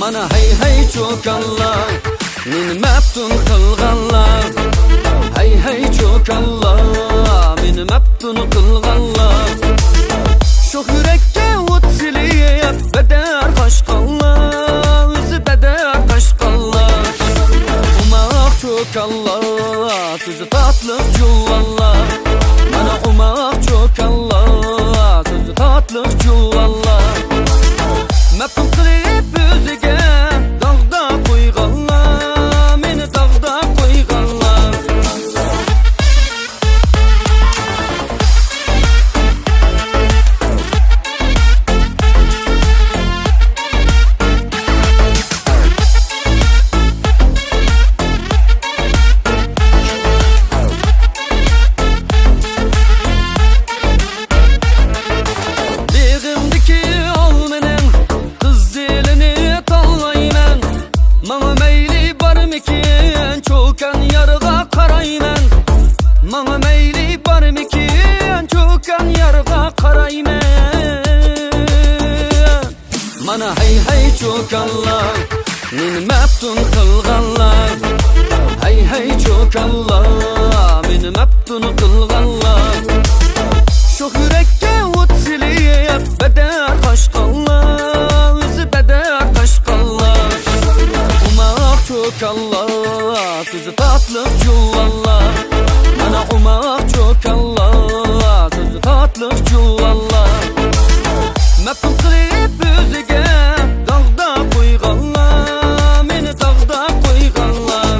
Mana hey çok Allah meni maftun qilganlar hey çok Allah meni maftun qilganlar shu yurakka o't silib badar qo'shqanlar o'zi badar qo'shqanlar umoq çok Allah sizni tatlı juvonlar mana umoq çok Allah sizni tatlı juvonlar maftun qilib o'ziga dog'da qo'yganlar meni dog'da qo'yganlar beg'imdiki olmaning qiz dilini tanlayman Mana meyli barmikin cho'kan yarga qarayman Mana meyli barmikin cho'kan yarga qarayman Mana hey cho'kanlar meni maftun qilganlar hey cho'kanlar meni maftun qilganlar shu yurakka o't silib badar qo'shqanlar o'zi badar qo'shqanlar umoq çok Allah sizni tatlı juvonlar mana umoq çok Allah sizni tatlı juvonlar maftun qilib o'ziga dog'da qo'yganlar meni dog'da qo'yganlar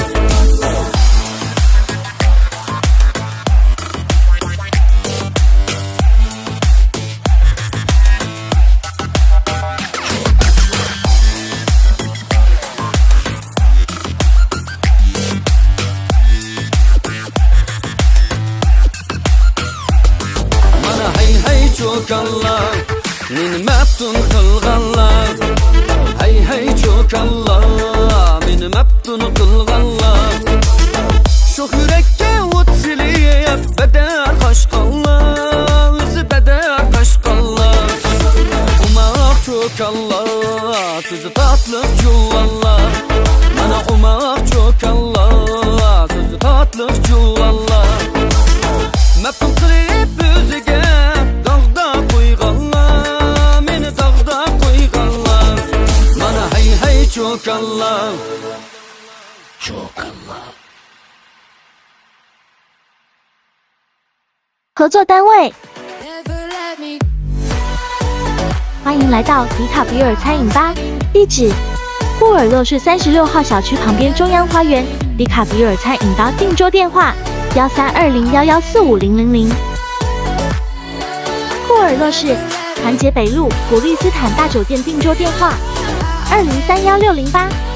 Mana hey çok Allah meni maftun qilganlar hey çok Allah meni maftun qilganlar shu yurakka o't silib badar qo'shqanlar o'zi badar qo'shqanlar umoq çok Allah sizni tatlı juvonlar mana umoq çok Allah sizni tatlı juvonlar maftun qilib o'ziga dog'da qo'yganlar meni dog'da qo'yganlar mana hey çok Allah çok Allah 合作单位，欢迎来到迪卡比尔餐饮吧，地址：布尔洛市36号小区旁边中央花园，迪卡比尔餐饮吧订桌电话：132011450000。布尔洛市团结北路古利斯坦大酒店订桌电话：20316008。